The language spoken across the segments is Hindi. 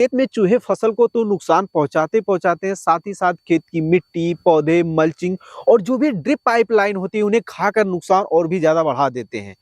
खेत में चूहे फसल को तो नुकसान पहुंचाते पहुंचाते हैं, साथ ही साथ खेत की मिट्टी, पौधे, मल्चिंग और जो भी ड्रिप पाइपलाइन होती है उन्हें खाकर नुकसान और भी ज्यादा बढ़ा देते हैं।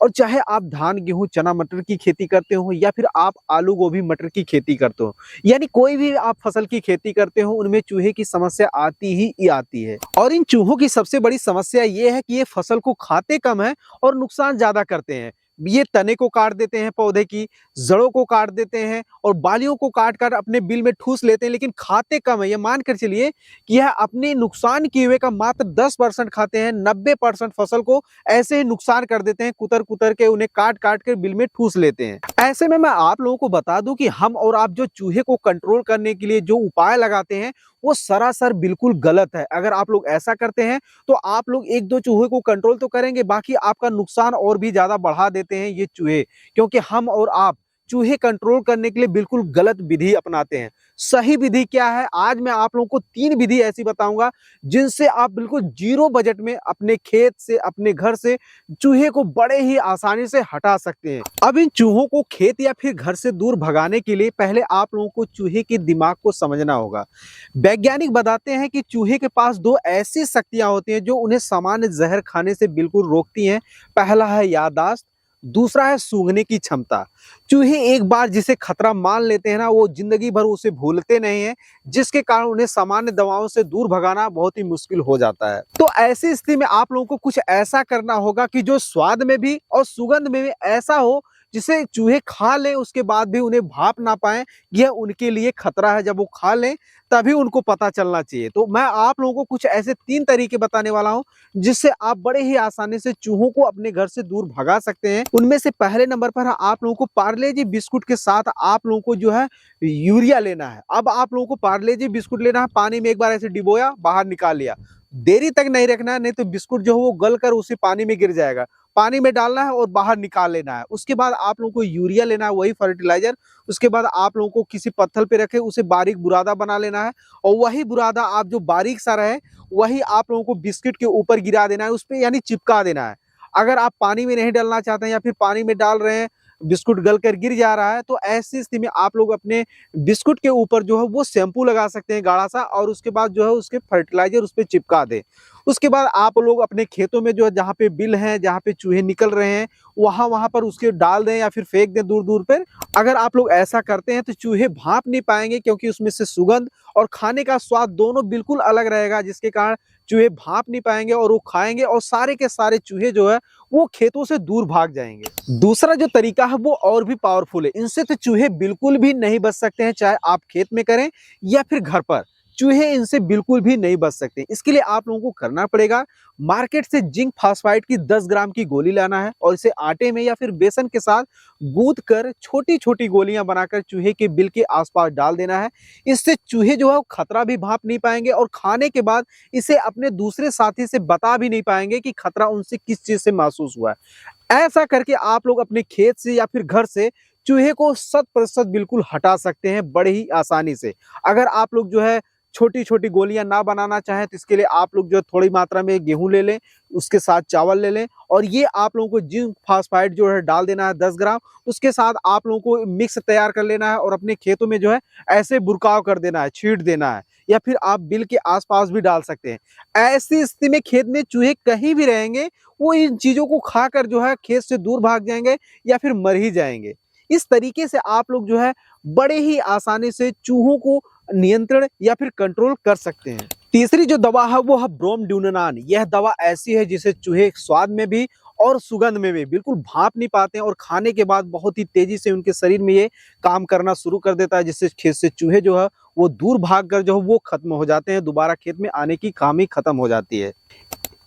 और चाहे आप धान, गेहूं, चना, मटर की खेती करते हो या फिर आप आलू, गोभी, मटर की खेती करते हो, यानी कोई भी आप फसल की खेती करते हो, उनमें चूहे की समस्या आती ही आती है। और इन चूहों की सबसे बड़ी समस्या ये है कि ये फसल को खाते कम है और नुकसान ज्यादा करते हैं। ये तने को काट देते हैं, पौधे की जड़ों को काट देते हैं और बालियों को काट कर अपने बिल में ठूस लेते हैं, लेकिन खाते कम है। ये मान कर चलिए कि यह अपने नुकसान किए हुए का मात्र 10% खाते हैं, 90% फसल को ऐसे ही नुकसान कर देते हैं, कुतर कुतर के उन्हें काट काट कर बिल में ठूस लेते हैं। ऐसे में मैं आप लोगों को बता दूं कि हम और आप जो चूहे को कंट्रोल करने के लिए जो उपाय लगाते हैं वो सरासर बिल्कुल गलत है। अगर आप लोग ऐसा करते हैं तो आप लोग एक दो चूहे को कंट्रोल तो करेंगे, बाकी आपका नुकसान और भी ज्यादा बढ़ा देते हैं ये चूहे, क्योंकि हम और आप चूहे कंट्रोल करने के लिए बिल्कुल गलत विधि अपनाते हैं। सही विधि क्या है, आज मैं आप लोगों को 3 विधि ऐसी बताऊंगा जिनसे आप बिल्कुल जीरो बजट में अपने खेत से, अपने घर से चूहे को बड़े ही आसानी से हटा सकते हैं। अब इन चूहों को खेत या फिर घर से दूर भगाने के लिए पहले आप लोगों को चूहे के दिमाग को समझना होगा। वैज्ञानिक बताते हैं कि चूहे के पास 2 ऐसी शक्तियां होती हैं जो उन्हें सामान्य जहर खाने से बिल्कुल रोकती हैं। पहला है याददाश्त, दूसरा है सूंघने की क्षमता। चूहे एक बार जिसे खतरा मान लेते हैं ना, वो जिंदगी भर उसे भूलते नहीं हैं, जिसके कारण उन्हें सामान्य दवाओं से दूर भगाना बहुत ही मुश्किल हो जाता है। तो ऐसी स्थिति में आप लोगों को कुछ ऐसा करना होगा कि जो स्वाद में भी और सुगंध में भी ऐसा हो जिसे चूहे खा लें उसके बाद भी उन्हें भाप ना पाए, यह उनके लिए खतरा है। जब वो खा लें तभी उनको पता चलना चाहिए। तो मैं आप लोगों को कुछ ऐसे 3 तरीके बताने वाला हूं जिससे आप बड़े ही आसानी से चूहों को अपने घर से दूर भगा सकते हैं। उनमें से पहले नंबर पर है आप लोगों को पार्ले जी बिस्कुट के साथ आप लोगों को जो है यूरिया लेना है। अब आप लोगों को पार्ले जी बिस्कुट लेना है, पानी में एक बार ऐसे डिबोया, बाहर निकाल लिया, देरी तक नहीं रखना है, नहीं तो बिस्कुट जो है वो गल कर उसी पानी में गिर जाएगा। पानी में डालना है और बाहर निकाल लेना है। उसके बाद आप लोगों को यूरिया लेना है, वही फर्टिलाइजर। उसके बाद आप लोगों को किसी पत्थर पे रखे उसे बारीक बुरादा बना लेना है और वही बुरादा आप जो बारीक सा रहे वही आप लोगों को बिस्किट के ऊपर गिरा देना है, उस पर यानी चिपका देना है। अगर आप पानी में नहीं डालना चाहते हैं या फिर पानी में डाल रहे हैं, बिस्कुट गल कर गिर जा रहा है, तो ऐसी स्थिति में आप लोग अपने बिस्कुट के ऊपर जो है वो शैम्पू लगा सकते हैं गाढ़ा सा, और उसके बाद जो है उसके फर्टिलाइजर उस पर चिपका दें। उसके बाद आप लोग अपने खेतों में जो है जहाँ पे बिल हैं, जहाँ पे चूहे निकल रहे हैं, वहां पर उसके डाल दें या फिर फेंक दें दूर दूर पर। अगर आप लोग ऐसा करते हैं तो चूहे भांप नहीं पाएंगे, क्योंकि उसमें से सुगंध और खाने का स्वाद दोनों बिल्कुल अलग रहेगा, जिसके कारण चूहे भांप नहीं पाएंगे और वो खाएंगे और सारे के सारे चूहे जो है वो खेतों से दूर भाग जाएंगे। दूसरा जो तरीका है वो और भी पावरफुल है। इनसे तो चूहे बिल्कुल भी नहीं बच सकते हैं, चाहे आप खेत में करें या फिर घर पर, चूहे इनसे बिल्कुल भी नहीं बच सकते। इसके लिए आप लोगों को करना पड़ेगा, मार्केट से जिंक फास्फाइड की 10 ग्राम की गोली लाना है और इसे आटे में या फिर बेसन के साथ गूंथ कर छोटी छोटी गोलियां बनाकर चूहे के बिल के आसपास डाल देना है। इससे चूहे जो है वो खतरा भी भांप नहीं पाएंगे और खाने के बाद इसे अपने दूसरे साथी से बता भी नहीं पाएंगे कि खतरा उनसे किस चीज से महसूस हुआ है। ऐसा करके आप लोग अपने खेत से या फिर घर से चूहे को 100% बिल्कुल हटा सकते हैं बड़े ही आसानी से। अगर आप लोग जो है छोटी छोटी गोलियां ना बनाना चाहें तो इसके लिए आप लोग जो थोड़ी मात्रा में गेहूं ले लें, उसके साथ चावल ले लें और ये आप लोगों को जिंक फास्फाइड जो है डाल देना है 10 ग्राम। उसके साथ आप लोगों को मिक्स तैयार कर लेना है और अपने खेतों में जो है ऐसे बुरकाव कर देना है, छींट देना है, या फिर आप बिल के आसपास भी डाल सकते हैं। ऐसी स्थिति में खेत में चूहे कहीं भी रहेंगे, वो इन चीजों को खाकर जो है खेत से दूर भाग जाएंगे या फिर मर ही जाएंगे। इस तरीके से आप लोग जो है बड़े ही आसानी से चूहों को नियंत्रण या फिर कंट्रोल कर सकते हैं। तीसरी जो दवा है वो है ब्रोमड्यूनोनान। यह दवा ऐसी है जिसे चूहे स्वाद में भी और सुगंध में भी बिल्कुल भांप नहीं पाते हैं और खाने के बाद बहुत ही तेजी से उनके शरीर में ये काम करना शुरू कर देता है, जिससे खेत से चूहे जो है वो दूर भाग कर जो है वो खत्म हो जाते हैं, दोबारा खेत में आने की काम ही खत्म हो जाती है।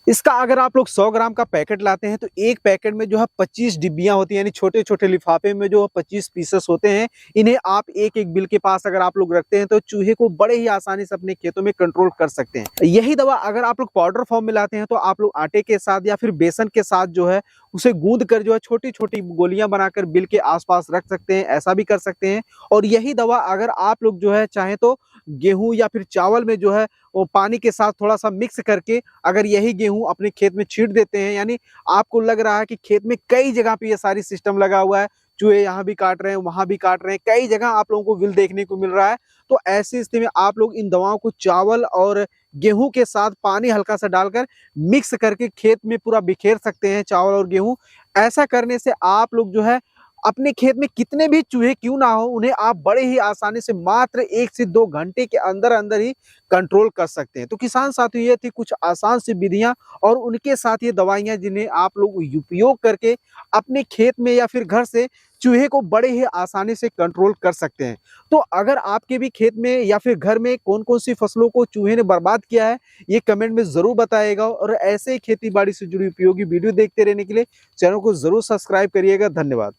इसका अगर आप लोग 100 ग्राम का पैकेट लाते हैं तो एक पैकेट में जो है 25 डिब्बियां होती हैं, यानी छोटे छोटे लिफाफे में जो 25 पीसेस होते हैं। इन्हें आप एक एक बिल के पास अगर आप लोग रखते हैं तो चूहे को बड़े ही आसानी से अपने खेतों में कंट्रोल कर सकते हैं। यही दवा अगर आप लोग पाउडर फॉर्म में लाते हैं तो आप लोग आटे के साथ या फिर बेसन के साथ जो है उसे गूंद कर जो है छोटी छोटी गोलियां बनाकर बिल के आसपास रख सकते हैं, ऐसा भी कर सकते हैं। और यही दवा अगर आप लोग जो है चाहे तो गेहूं या फिर चावल में जो है वो पानी के साथ थोड़ा सा मिक्स करके अगर यही गेहूं अपने खेत में छींट देते हैं, यानी आपको लग रहा है कि खेत में कई जगह पे ये सारी सिस्टम लगा हुआ है, चूहे यहाँ भी काट रहे हैं, वहां भी काट रहे हैं, कई जगह आप लोगों को विल देखने को मिल रहा है। तो ऐसी स्थिति में आप लोग इन दवाओं को चावल और गेहूं के साथ पानी हल्का सा डालकर मिक्स करके खेत में पूरा बिखेर सकते हैं, चावल और गेहूं। ऐसा करने से आप लोग जो है अपने खेत में कितने भी चूहे क्यों ना हो, उन्हें आप बड़े ही आसानी से मात्र 1 से 2 घंटे के अंदर अंदर ही कंट्रोल कर सकते हैं। तो किसान साथियों, ये थी कुछ आसान सी विधियां और उनके साथ ये दवाइयां जिन्हें आप लोग उपयोग करके अपने खेत में या फिर घर से चूहे को बड़े ही आसानी से कंट्रोल कर सकते हैं। तो अगर आपके भी खेत में या फिर घर में कौन कौन सी फसलों को चूहे ने बर्बाद किया है, ये कमेंट में जरूर बताइएगा। और ऐसे ही खेती बाड़ी से जुड़ी उपयोगी वीडियो देखते रहने के लिए चैनल को जरूर सब्सक्राइब करिएगा। धन्यवाद।